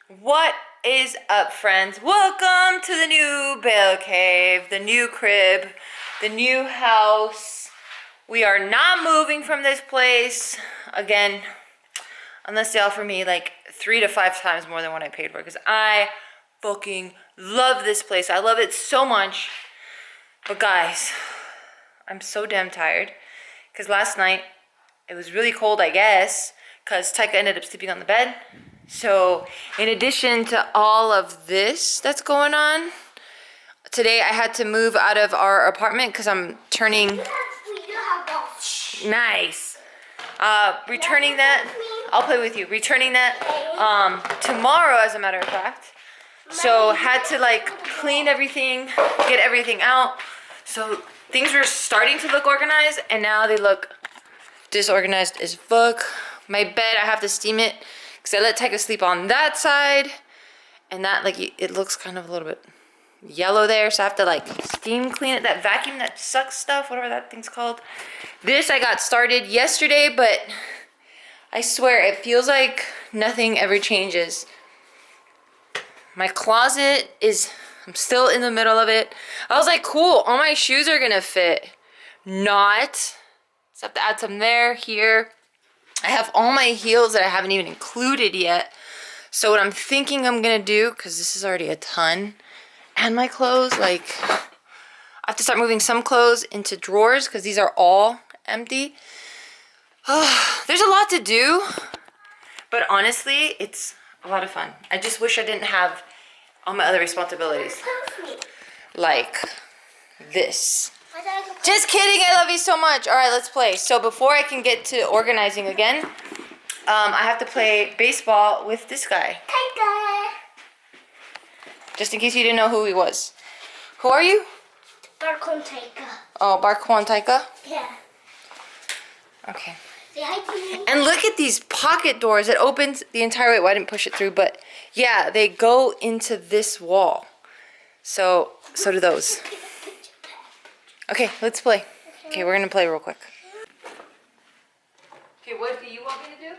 What is up, friends? Welcome to the new Bale Cave, the new crib, the new house. We are not moving from this place again, unless they offer me like 3 to 5 times more than what I paid for, because I fucking love this place. I love it so much. But guys, I'm so damn tired, because last night it was really cold, I guess, because Taika ended up sleeping on the bed. So in addition to all of this that's going on, today I had to move out of our apartment because I'm turning... Nice. Returning that... I'll play with you. Returning that tomorrow, as a matter of fact. So had to like clean everything, get everything out. So things were starting to look organized, and now they look disorganized as fuck. My bed, I have to steam it because I let Taika sleep on that side, and that, like, it looks kind of a little bit yellow there, so I have to like steam clean it. That vacuum that sucks stuff, whatever that thing's called. This I got started yesterday, but I swear it feels like nothing ever changes. My closet is, I'm still in the middle of it. I was like, cool, all my shoes are gonna fit. Not. So I have to add some there, here. I have all my heels that I haven't even included yet. So what I'm thinking I'm gonna do, because this is already a ton, and my clothes, like, I have to start moving some clothes into drawers because these are all empty. There's a lot to do, but honestly, it's a lot of fun. I just wish I didn't have all my other responsibilities. Like this. Just kidding, I love you so much. All right, let's play. So before I can get to organizing again, I have to play baseball with this guy. Taika. Just in case you didn't know who he was. Who are you? Barkwan Taika. Oh, Barkwan Taika? Yeah. Okay. Say hi to me. And look at these pocket doors. It opens the entire way. Well, I didn't push it through, but yeah, they go into this wall. So do those. Okay, let's play. Okay, we're gonna play real quick. Okay, what do you want me to do?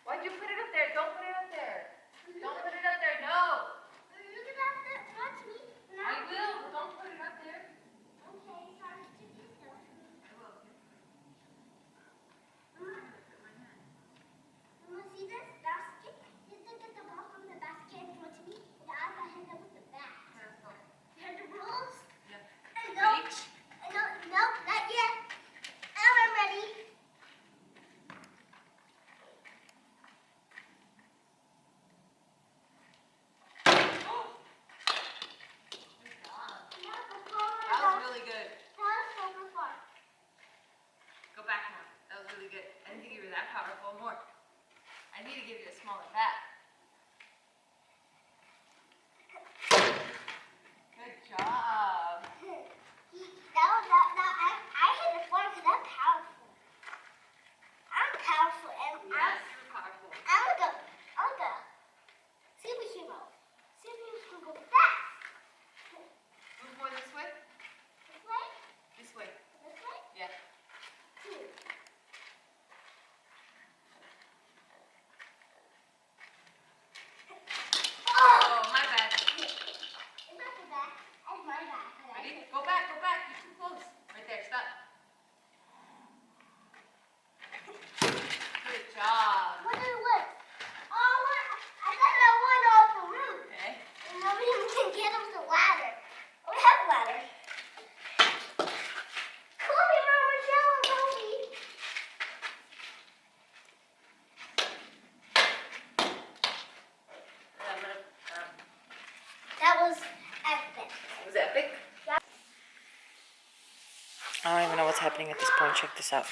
Why'd you put it up there? Don't put it up there. Don't put it up there. No. You can have to watch me. No. I will. But don't put it up there. Okay, sorry to do so. I will. Mama, see this basket? You have to get the ball from the basket and throw it to me. And I got hit up with the bat. You heard the rules? Yeah. No, no, not yet. Now I'm ready. That was really good. Go back now. That was really good. I didn't think you were that powerful. More. I need to give you a smaller bat. Good job. I hit the floor because I'm powerful. I'm powerful and Yes, you're powerful. I'm a superhero. Superheroes can go fast. Move more this way. This way? This way. This way? Yeah. Oh, my bad. It's not the back. It's my back. Ready? Go back. Go back. You're too close. Right there. Stop. Good job. What did it win? Oh, what? I thought I won off the roof. Okay. And nobody can get up the ladder. We have a ladder. Kobe, Mama, show him, Kobe. That was epic. Was it epic? Yeah. I don't even know what's happening at this point. Check this out.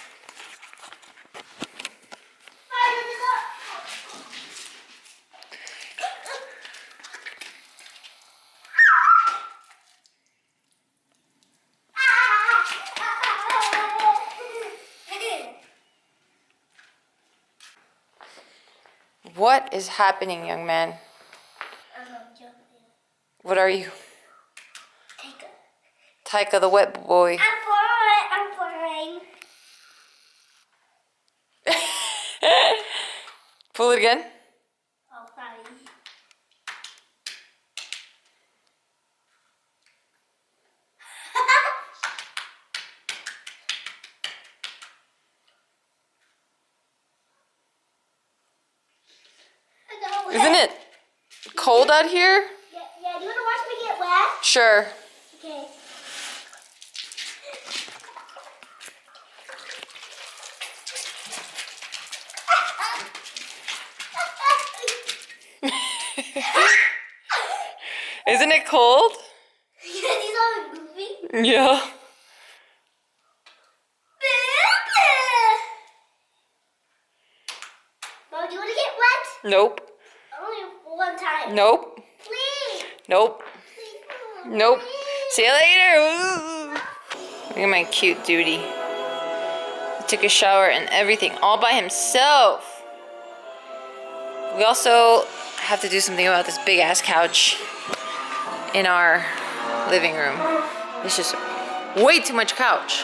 What is happening, young man? What are you? Taika the wet boy. I'm boring. Pull it again. Oh, sorry. Isn't it cold out here? Yeah, do you want to watch me get wet? Sure. Okay. Isn't it cold? Yeah, these are goofy. Yeah. Mom, do you want to get wet? Nope. Only one time. Nope. Please. Nope. Please. Nope. Please. See you later. Ooh. Look at my cute duty. He took a shower and everything all by himself. We also have to do something about this big ass couch in our living room. It's just way too much couch.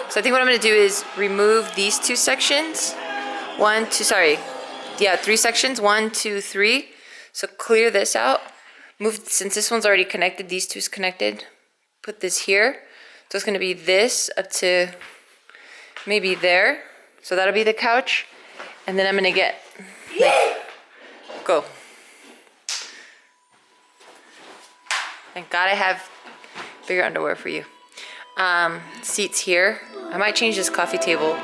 So I think what I'm gonna do is remove these two sections. 3 sections, 1, 2, 3. So clear this out. Move, since this one's already connected, these two's connected. Put this here. So it's gonna be this up to maybe there. So that'll be the couch. And then I'm gonna get, go. Thank God I have bigger underwear for you. Seats here. I might change this coffee table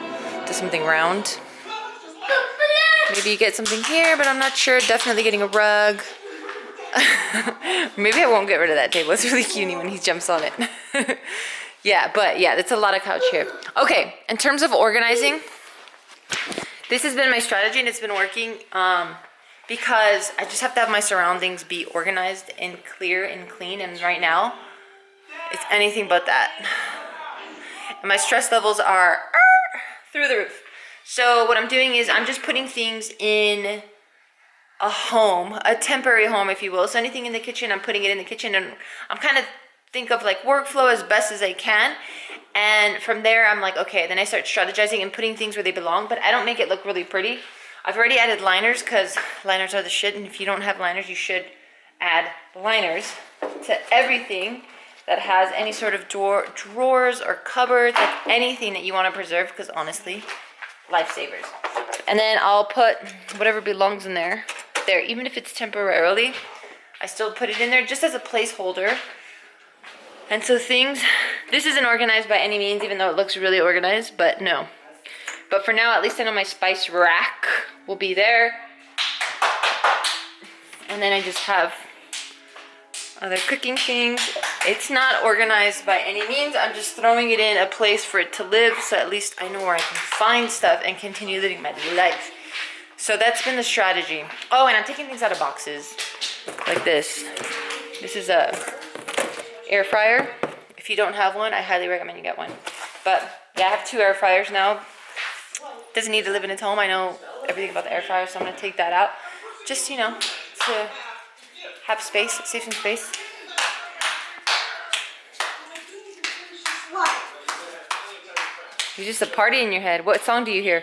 to something round. Maybe you get something here, but I'm not sure. Definitely getting a rug. Maybe I won't get rid of that table. It's really cutie when he jumps on it. Yeah, but yeah, that's a lot of couch here. Okay, in terms of organizing, this has been my strategy and it's been working because I just have to have my surroundings be organized and clear and clean, and right now it's anything but that. And my stress levels are through the roof. So what I'm doing is I'm just putting things in a home, a temporary home, if you will. So anything in the kitchen, I'm putting it in the kitchen, and I'm kind of think of like workflow as best as I can. And from there, I'm like, okay, then I start strategizing and putting things where they belong, but I don't make it look really pretty. I've already added liners because liners are the shit, and if you don't have liners, you should add liners to everything that has any sort of drawers or cupboards, like anything that you want to preserve, because honestly, lifesavers. And then I'll put whatever belongs in there, even if it's temporarily. I still put it in there just as a placeholder. And so this isn't organized by any means, even though it looks really organized, but no. But for now, at least I know my spice rack will be there. And then I just have other cooking things. It's not organized by any means. I'm just throwing it in a place for it to live, so at least I know where I can find stuff and continue living my life. So that's been the strategy. Oh, and I'm taking things out of boxes like this. This is a air fryer. If you don't have one, I highly recommend you get one. But yeah, I have 2 air fryers now. Doesn't need to live in its home. I know everything about the air fryer, so I'm gonna take that out. Just, to have space, save some space. What? You're just a party in your head. What song do you hear?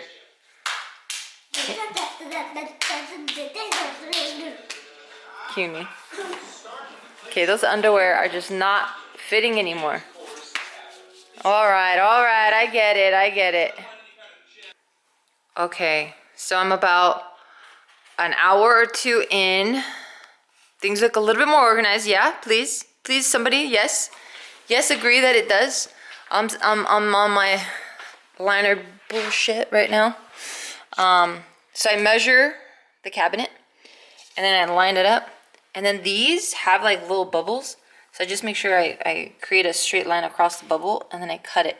Cue me. Okay, those underwear are just not fitting anymore. All right, I get it. Okay, so I'm about an hour or 2 in. Things look a little bit more organized. Yeah, please, somebody, yes, agree that it does. I'm on my liner bullshit right now. So I measure the cabinet, and then I line it up, and then these have like little bubbles. So I just make sure I create a straight line across the bubble, and then I cut it.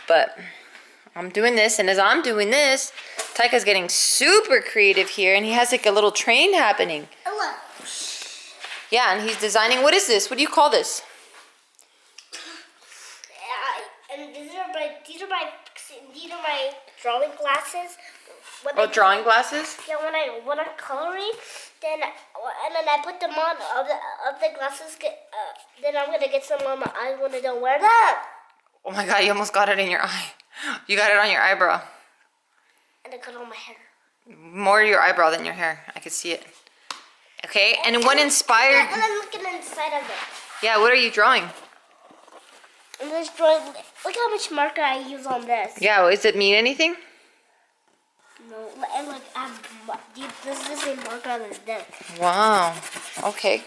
But I'm doing this, and as I'm doing this, Taika's getting super creative here, and he has like a little train happening. Hello. Yeah, and he's designing, what is this? What do you call this? And these are my drawing glasses. Drawing glasses? Yeah, when I'm coloring, then I put them on of the glasses. Then I'm gonna get some on my eyes when I don't wear them. Oh my God, you almost got it in your eye. You got it on your eyebrow. And I cut on my hair. More your eyebrow than your hair. I could see it. Okay, and what inspired? And I'm looking inside of it. Yeah, what are you drawing? I'm just drawing. Look how much marker I use on this. Yeah, well, does it mean anything? No, and like I have this is the same marker on his neck. Wow. Okay.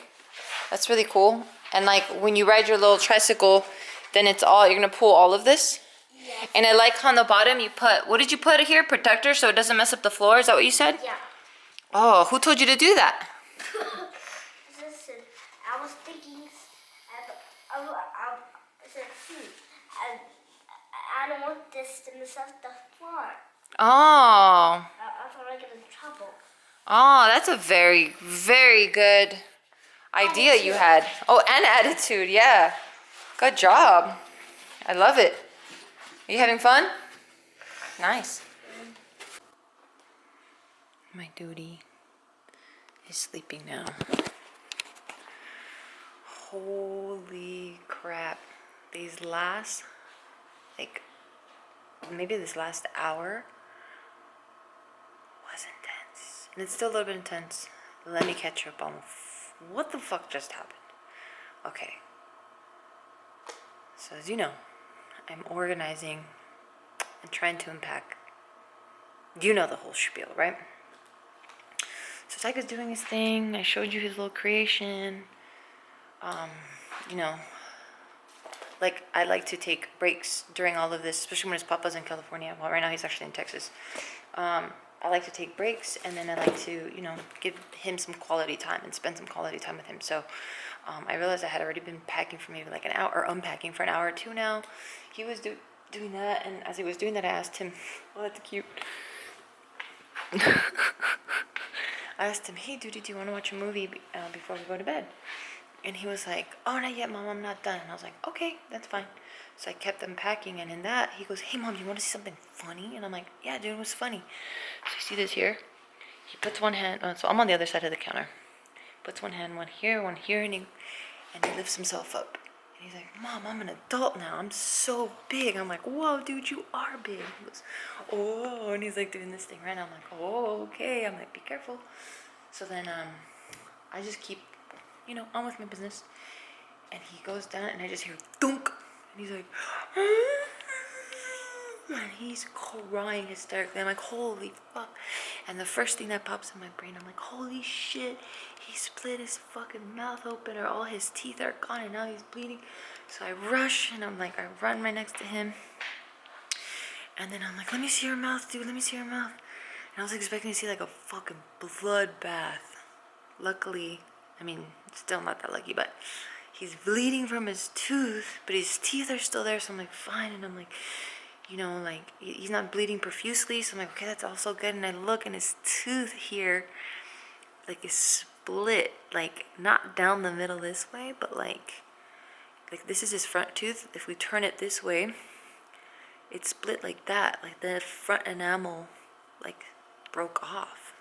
That's really cool. And like when you ride your little tricycle, then it's all, you're gonna pull all of this? Yes. And I like on the bottom you put, what did you put here? Protector so it doesn't mess up the floor, is that what you said? Yeah. Oh, who told you to do that? Listen, I was thinking, I said, I don't want this to mess up the floor. Oh. I thought I'd get in trouble. Oh, that's a very, very good idea you had. Oh, and attitude, yeah. Good job. I love it. Are you having fun? Nice. My duty is sleeping now. Holy crap. These last, like, maybe this last hour was intense. And it's still a little bit intense. Let me catch up on what the fuck just happened. Okay. So as you know, I'm organizing and trying to unpack. You know the whole spiel, right? So Tyga's doing his thing. I showed you his little creation. You know, like I like to take breaks during all of this, especially when his papa's in California. Well, right now he's actually in Texas. I like to take breaks, and then I like to, you know, give him some quality time and spend some quality time with him. So I realized I had already been packing for maybe like an hour, or unpacking for an hour or two now. He was doing that, and as he was doing that, I asked him, oh, that's cute. I asked him, hey, dude, do you want to watch a movie before we go to bed? And he was like, oh, not yet, Mom, I'm not done. And I was like, okay, that's fine. So I kept unpacking, and in that, he goes, hey, Mom, you want to see something funny? And I'm like, yeah, dude, it was funny. So you see this here? He puts one hand, so I'm on the other side of the counter. Puts one hand, one here, and he lifts himself up. And he's like, Mom, I'm an adult now. I'm so big. I'm like, whoa, dude, you are big. He goes, oh, and he's like doing this thing right now. I'm like, oh, okay. I'm like, be careful. So then I just keep, you know, on with my business. And he goes down, and I just hear thunk. And he's like, and he's crying hysterically. I'm like, holy fuck. And the first thing that pops in my brain, I'm like, holy shit. He split his fucking mouth open, or all his teeth are gone, and now he's bleeding. So I rush, and I'm like, I run right next to him. And then I'm like, let me see your mouth, dude. Let me see your mouth. And I was expecting to see like a fucking bloodbath. Luckily, I mean, still not that lucky, but he's bleeding from his tooth, but his teeth are still there. So I'm like, fine. And I'm like, you know, like he's not bleeding profusely. So I'm like, okay, that's also good. And I look, and his tooth here, like, is split, like not down the middle this way, but like this is his front tooth. If we turn it this way, it's split like that, like the front enamel, like broke off.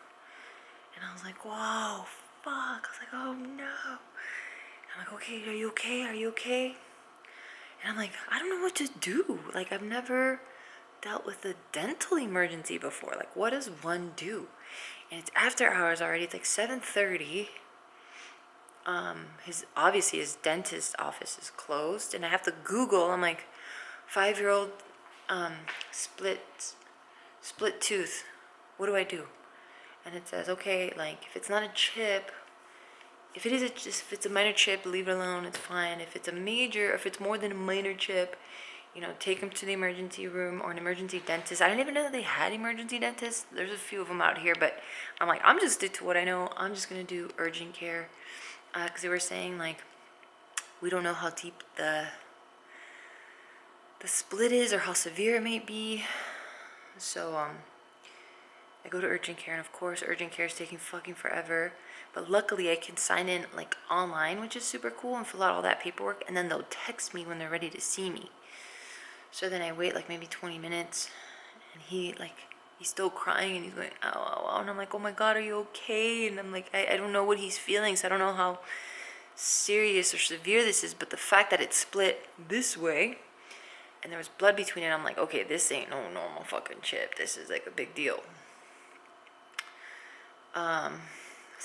And I was like, whoa, fuck. I was like, oh no. And I'm like, okay, are you okay? Are you okay? And I'm like, I don't know what to do. Like, I've never dealt with a dental emergency before. Like, what does one do? And it's after hours already. It's like 7:30. Obviously his dentist office is closed, and I have to Google. I'm like, 5-year-old split tooth. What do I do? And it says, okay, like if it's not a chip, if it's a minor chip, leave it alone. It's fine. If it's a major, if it's more than a minor chip, you know, take him to the emergency room or an emergency dentist. I didn't even know that they had emergency dentists. There's a few of them out here, but I'm like, I'm just stick to what I know. I'm just gonna do urgent care, because they were saying like, we don't know how deep the split is or how severe it may be. So I go to urgent care, and of course urgent care is taking fucking forever. But luckily I can sign in like online, which is super cool, and fill out all that paperwork, and then they'll text me when they're ready to see me. So then I wait like maybe 20 minutes, and he's still crying, and he's going, ow, ow, ow. And I'm like, oh my God, are you okay? And I'm like, I don't know what he's feeling, so I don't know how serious or severe this is, but the fact that it split this way, and there was blood between it, I'm like, okay, this ain't no normal fucking chip. This is like a big deal. So I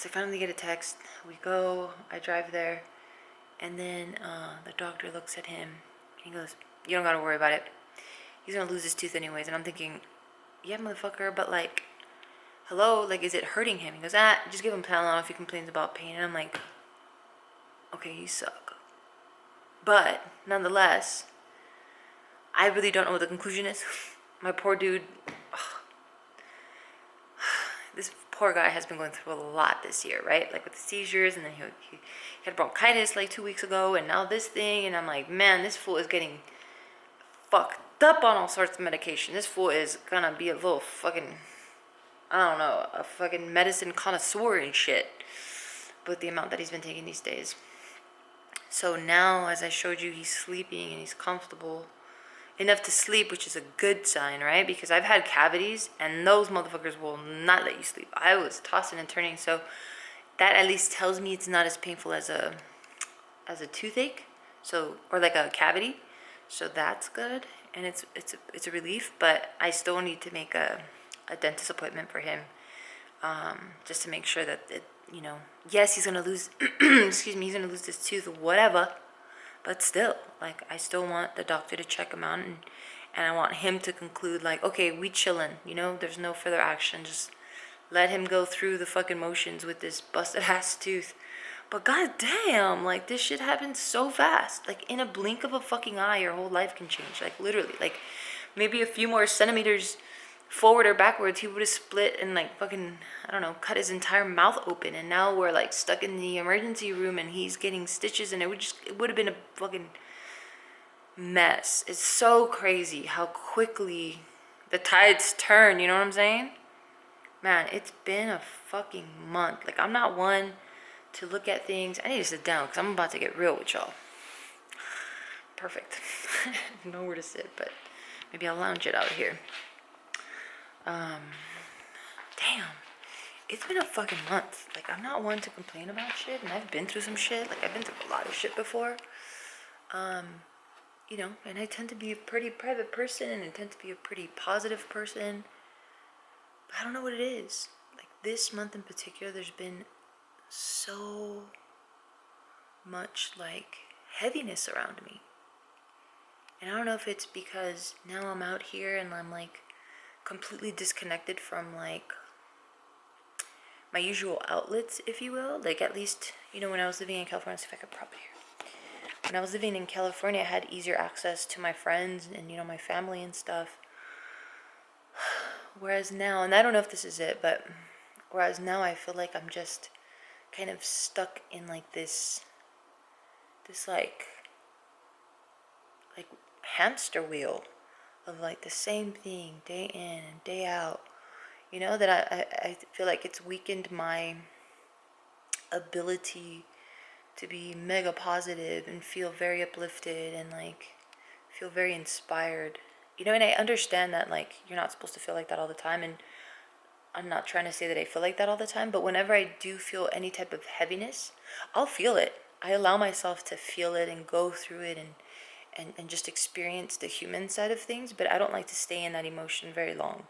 finally get a text. We go, I drive there, and then the doctor looks at him, and he goes, you don't gotta worry about it. He's gonna lose his tooth anyways. And I'm thinking, yeah, motherfucker, but like, hello, like, is it hurting him? He goes, just give him Tylenol if he complains about pain. And I'm like, okay, you suck. But nonetheless, I really don't know what the conclusion is. My poor dude, this poor guy has been going through a lot this year, right? Like with the seizures, and then he had bronchitis like 2 weeks ago, and now this thing, and I'm like, man, this fool is getting fucked up on all sorts of medication. This fool is gonna be a little fucking, I don't know, a fucking medicine connoisseur and shit with the amount that he's been taking these days. So now, as I showed you, he's sleeping and he's comfortable enough to sleep, which is a good sign, right? Because I've had cavities and those motherfuckers will not let you sleep. I was tossing and turning, so that at least tells me it's not as painful as a toothache, so, or like a cavity. So that's good, and it's a relief. But I still need to make a dentist appointment for him, just to make sure that it, you know, yes, he's gonna lose excuse me, he's gonna lose this tooth, whatever, but still, like, I still want the doctor to check him out, and I want him to conclude, like, okay, we chillin', you know, there's no further action, just let him go through the fucking motions with this busted ass tooth. But goddamn, like, this shit happens so fast. Like, in a blink of a fucking eye, your whole life can change. Like, literally, like, maybe a few more centimeters forward or backwards, he would have split and, like, fucking, I don't know, cut his entire mouth open. And now we're, like, stuck in the emergency room and he's getting stitches, and it would have been a fucking mess. It's so crazy how quickly the tides turn, you know what I'm saying? Man, it's been a fucking month. Like, I'm not one to look at things. I need to sit down because I'm about to get real with y'all. Perfect. Nowhere to sit, but maybe I'll lounge it out here. Damn. It's been a fucking month. Like, I'm not one to complain about shit, and I've been through some shit. Like, I've been through a lot of shit before. You know, and I tend to be a pretty private person, and I tend to be a pretty positive person. But I don't know what it is. Like, this month in particular, there's been so much, like, heaviness around me. And I don't know if it's because now I'm out here and I'm, like, completely disconnected from, like, my usual outlets, if you will. Like, at least, you know, when I was living in California, let's see if I could prop it here. When I was living in California, I had easier access to my friends and, you know, my family and stuff. Whereas now, and I don't know if this is it, but whereas now I feel like I'm just kind of stuck in, like, this like hamster wheel of, like, the same thing day in and day out, you know, that I feel like it's weakened my ability to be mega positive and feel very uplifted and, like, feel very inspired, you know. And I understand that, like, you're not supposed to feel like that all the time, and I'm not trying to say that I feel like that all the time, but whenever I do feel any type of heaviness, I'll feel it. I allow myself to feel it and go through it and just experience the human side of things, but I don't like to stay in that emotion very long.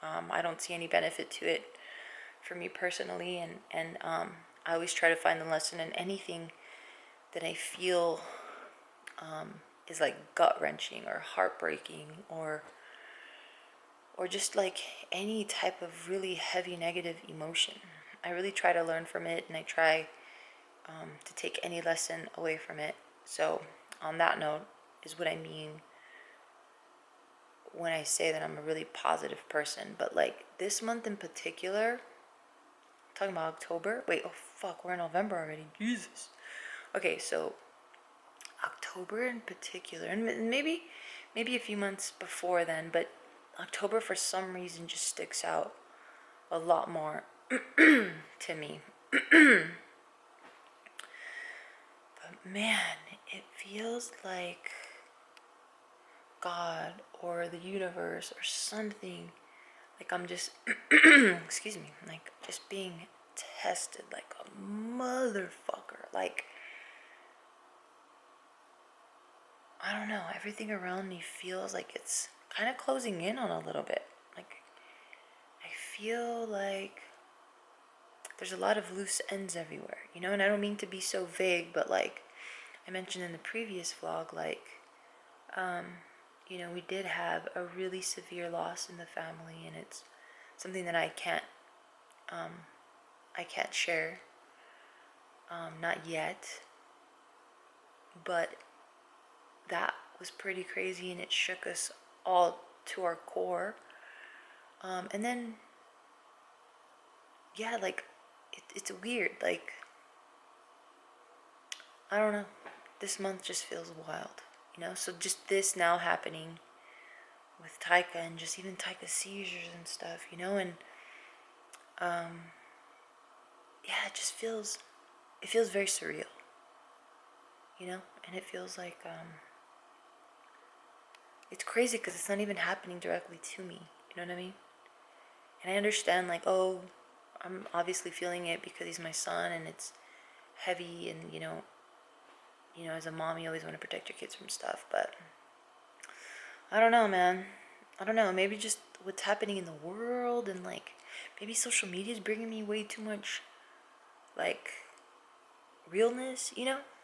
I don't see any benefit to it for me personally, and I always try to find the lesson in anything that I feel is, like, gut-wrenching or heartbreaking or just, like, any type of really heavy negative emotion. I really try to learn from it, and I try to take any lesson away from it. So on that note is what I mean when I say that I'm a really positive person. But, like, this month in particular, I'm talking about October. Wait, oh fuck, we're in November already. Jesus. Okay, so October in particular, and maybe a few months before then, but October for some reason just sticks out a lot more to me. But man, it feels like God or the universe or something, like, I'm just excuse me, like, just being tested like a motherfucker. Like, I don't know, everything around me feels like it's kind of closing in on a little bit. Like, I feel like there's a lot of loose ends everywhere, you know. And I don't mean to be so vague, but, like I mentioned in the previous vlog, like, you know, we did have a really severe loss in the family, and it's something that I can't I can't share, not yet, but that was pretty crazy, and it shook us all to our core. And then, yeah, like, it's weird, like, I don't know, this month just feels wild, so just this now happening with Taika, and just even Taika's seizures and stuff, and, yeah, it feels very surreal, and it feels like, it's crazy because it's not even happening directly to me, you know what I mean? And I understand, like, oh, I'm obviously feeling it because he's my son, and it's heavy, and, as a mom, you always want to protect your kids from stuff, but I don't know, man. I don't know, maybe just what's happening in the world, and, like, maybe social media is bringing me way too much, like, realness,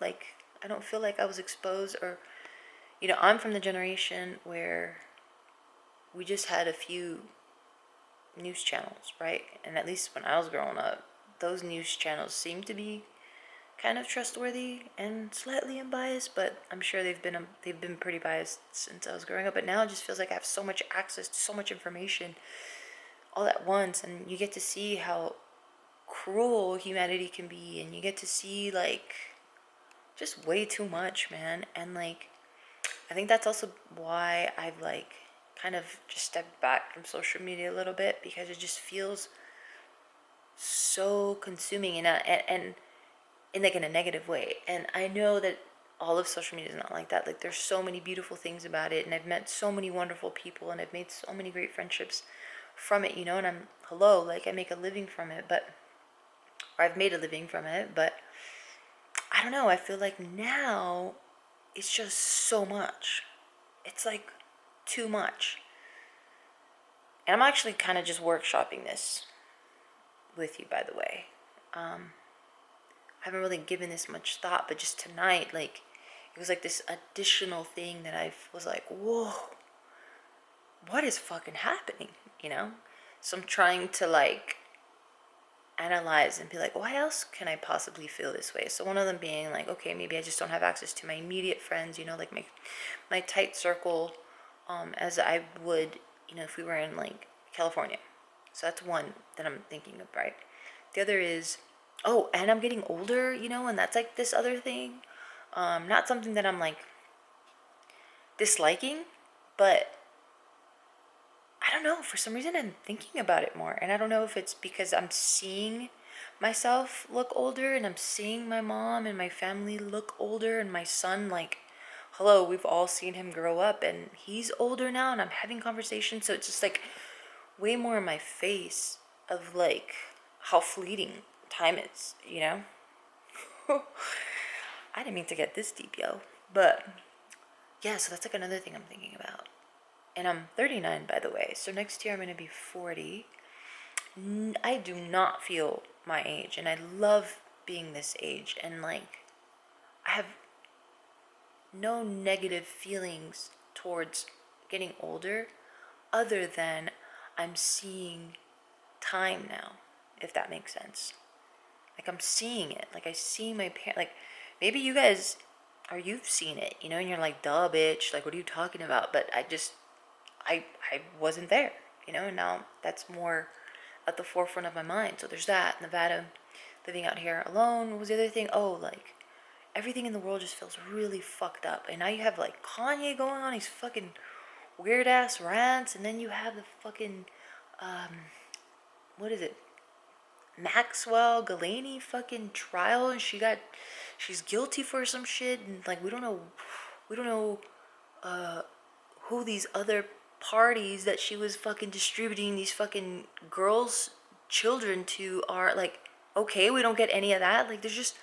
like, I don't feel like I was exposed, or, I'm from the generation where we just had a few news channels, right? And at least when I was growing up, those news channels seemed to be kind of trustworthy and slightly unbiased, but I'm sure they've been pretty biased since I was growing up. But now it just feels like I have so much access to so much information all at once, and you get to see how cruel humanity can be, and you get to see, like, just way too much, man. And, like, I think that's also why I've, like, kind of just stepped back from social media a little bit, because it just feels so consuming, and in, like, in a negative way. And I know that all of social media is not like that. Like, there's so many beautiful things about it, and I've met so many wonderful people, and I've made so many great friendships from it, and like, I make a living from it, or I've made a living from it, but I don't know, I feel like now it's just so much. It's, like, too much. And I'm actually kind of just workshopping this with you, by the way. I haven't really given this much thought, but just tonight, like, it was like this additional thing that I was like, whoa, what is fucking happening, So I'm trying to, like, analyze and be like, why else can I possibly feel this way? So one of them being, like, okay, maybe I just don't have access to my immediate friends, like my tight circle, as I would, if we were in, like, California. So that's one that I'm thinking of, right? The other is, oh, and I'm getting older, and that's, like, this other thing. Not something that I'm, like, disliking, but I don't know, for some reason I'm thinking about it more. And I don't know if it's because I'm seeing myself look older, and I'm seeing my mom and my family look older, and my son, like, hello, we've all seen him grow up, and he's older now, and I'm having conversations, so it's just, like, way more in my face of, like, how fleeting time is, I didn't mean to get this deep, yo. But yeah, so that's, like, another thing I'm thinking about. And I'm 39, by the way, so next year I'm gonna be 40. I do not feel my age, and I love being this age, and, like, I have no negative feelings towards getting older, other than I'm seeing time now, if that makes sense. Like, I'm seeing it. Like, I see my parents. Like, maybe you guys, or you've seen it, and you're like, duh, bitch. Like, what are you talking about? But I wasn't there, and now that's more at the forefront of my mind. So there's that. Nevada, living out here alone. What was the other thing? Oh, like, everything in the world just feels really fucked up. And now you have, like, Kanye going on these fucking weird ass rants, and then you have the fucking, what is it? Maxwell Galani fucking trial, and she's guilty for some shit, and, like, we don't know who these other parties that she was fucking distributing these fucking girls' children to are. Like, okay, we don't get any of that. Like, there's just,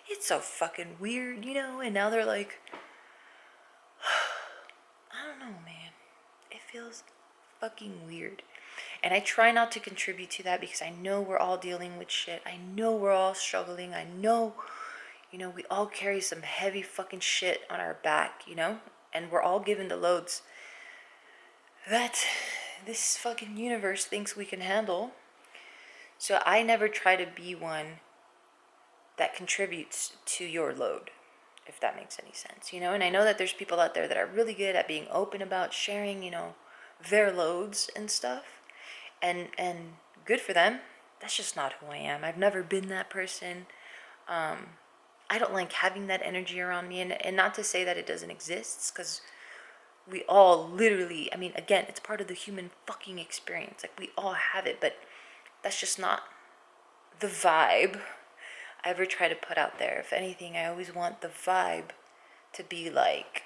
it's so fucking weird, and now they're like, I don't know, man, it feels fucking weird. And I try not to contribute to that, because I know we're all dealing with shit. I know we're all struggling. I know, we all carry some heavy fucking shit on our back, and we're all given the loads that this fucking universe thinks we can handle. So I never try to be one that contributes to your load, if that makes any sense, you know? And I know that there's people out there that are really good at being open about sharing, you know, their loads and stuff. And good for them. That's just not who I am. I've never been that person. I don't like having that energy around me. And not to say that it doesn't exist, because we all literally, I mean, again, it's part of the human fucking experience. Like, we all have it, but that's just not the vibe I ever try to put out there. If anything, I always want the vibe to be like,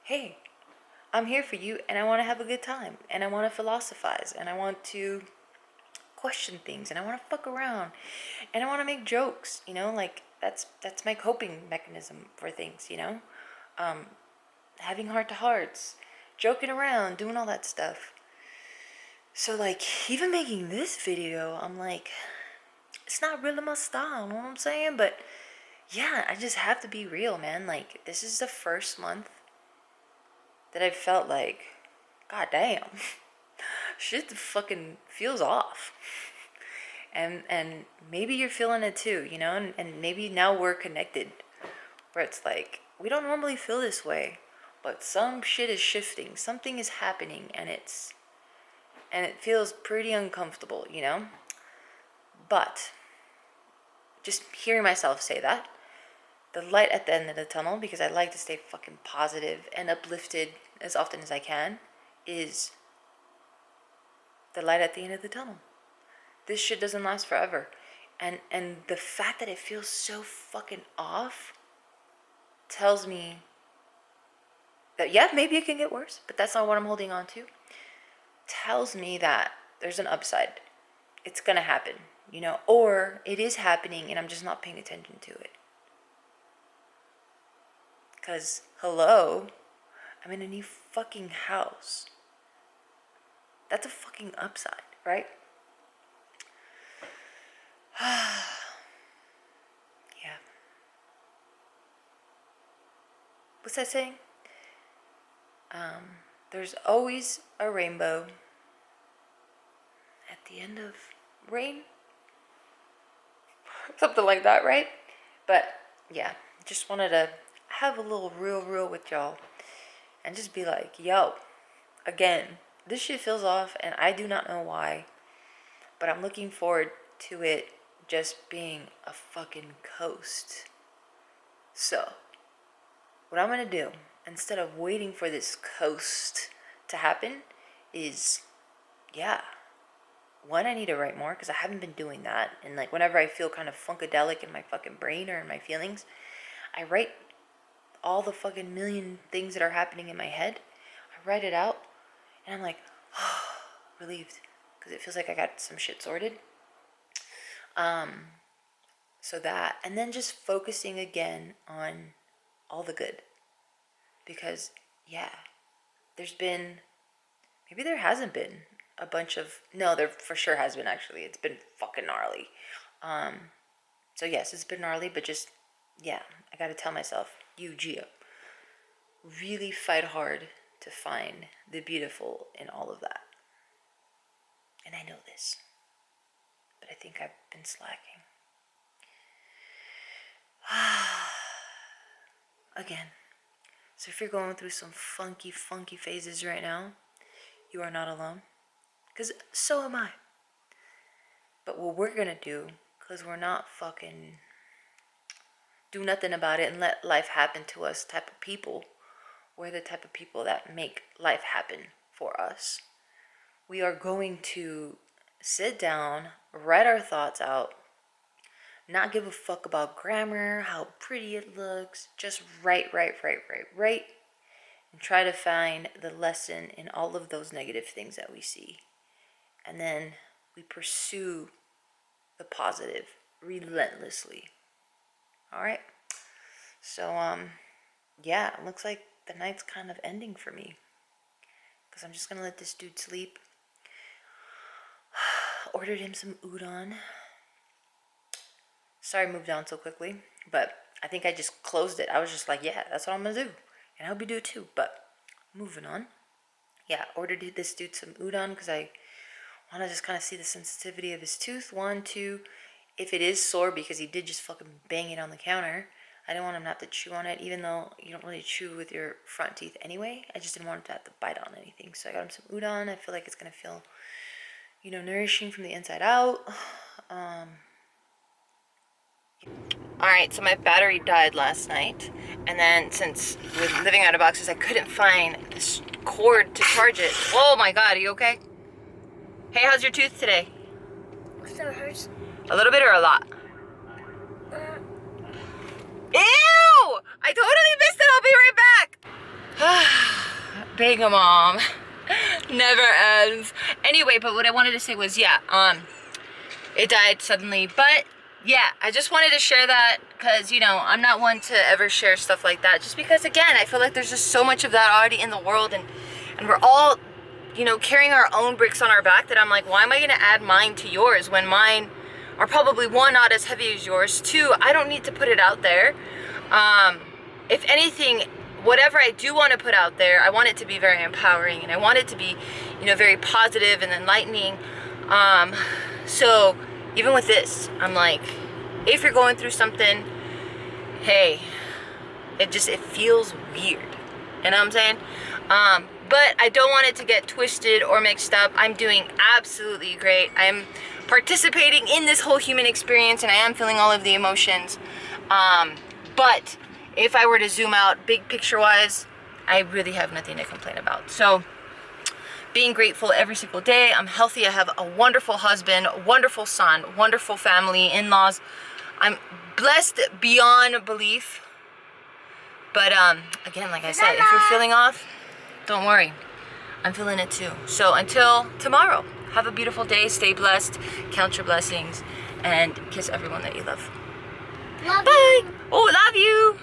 hey, I'm here for you, and I want to have a good time, and I want to philosophize, and I want to question things, and I want to fuck around, and I want to make jokes, you know? Like, that's my coping mechanism for things, you know? Having heart-to-hearts, joking around, doing all that stuff. So, like, even making this video, I'm like, it's not really my style, you know what I'm saying? But, yeah, I just have to be real, man. Like, this is the first month that I've felt like, god damn, shit fucking feels off. And maybe you're feeling it too, you know? And maybe now we're connected, where it's like, we don't normally feel this way, but some shit is shifting. Something is happening, and it feels pretty uncomfortable, you know? But just hearing myself say that, the light at the end of the tunnel, because I like to stay fucking positive and uplifted as often as I can, is the light at the end of the tunnel. This shit doesn't last forever. And the fact that it feels so fucking off tells me that, yeah, maybe it can get worse, but that's not what I'm holding on to. Tells me that there's an upside. It's gonna happen, you know, or it is happening and I'm just not paying attention to it. Because, hello, I'm in a new fucking house. That's a fucking upside, right? Yeah. What's that saying? There's always a rainbow at the end of rain. Something like that, right? But, yeah, just wanted to have a little real with y'all. And just be like, yo, again, this shit feels off and I do not know why. But I'm looking forward to it just being a fucking coast. So, what I'm gonna do, instead of waiting for this coast to happen, is, yeah, one, I need to write more, because I haven't been doing that. And like, whenever I feel kind of funkadelic in my fucking brain or in my feelings, I write all the fucking million things that are happening in my head. I write it out, and I'm like, oh, relieved, because it feels like I got some shit sorted. So that, and then just focusing again on all the good. Because, yeah, maybe there hasn't been a bunch of, no, there for sure has been, actually. It's been fucking gnarly. So yes, it's been gnarly, but just, yeah, I gotta tell myself, you, Gio, really fight hard to find the beautiful in all of that. And I know this, but I think I've been slacking. Again, so if you're going through some funky phases right now, you are not alone, because so am I. But what we're gonna do, because we're not fucking do nothing about it and let life happen to us type of people, we're the type of people that make life happen for us. We are going to sit down, write our thoughts out, not give a fuck about grammar, how pretty it looks, just write, and try to find the lesson in all of those negative things that we see. And then we pursue the positive relentlessly. All right? So, yeah, it looks like the night's kind of ending for me, because I'm just going to let this dude sleep. Ordered him some udon. Sorry I moved on so quickly, but I think I just closed it. I was just like, yeah, that's what I'm going to do. And I hope you do it too, but moving on. Yeah, ordered this dude some udon because I I want to just kind of see the sensitivity of his tooth. 1, 2. If it is sore because he did just fucking bang it on the counter, I didn't want him not to chew on it, even though you don't really chew with your front teeth anyway. I just didn't want him to have to bite on anything. So I got him some udon. I feel like it's going to feel, you know, nourishing from the inside out. Alright, so my battery died last night. And then since with living out of boxes, I couldn't find this cord to charge it. Oh my god, are you okay? Hey, how's your tooth today? Still hurts. A little bit or a lot? Ew! I totally missed it. I'll be right back. Being a mom never ends. Anyway, but what I wanted to say was, yeah, it died suddenly. But yeah, I just wanted to share that because, you know, I'm not one to ever share stuff like that. Just because, again, I feel like there's just so much of that already in the world, and we're all, you know, carrying our own bricks on our back that I'm like, why am I gonna add mine to yours when mine are probably, 1, not as heavy as yours, 2, I don't need to put it out there. If anything, whatever I do want to put out there, I want it to be very empowering, and I want it to be, you know, very positive and enlightening. So even with this, I'm like, if you're going through something, hey, it feels weird. You know what I'm saying? But I don't want it to get twisted or mixed up. I'm doing absolutely great. I'm participating in this whole human experience, and I am feeling all of the emotions. But if I were to zoom out big picture wise, I really have nothing to complain about. So being grateful every single day. I'm healthy. I have a wonderful husband, wonderful son, wonderful family, in-laws. I'm blessed beyond belief. But again, like I said, if you're feeling off, don't worry. I'm feeling it too. So until tomorrow, have a beautiful day. Stay blessed. Count your blessings. And kiss everyone that you love. Love Bye. you. Oh, love you.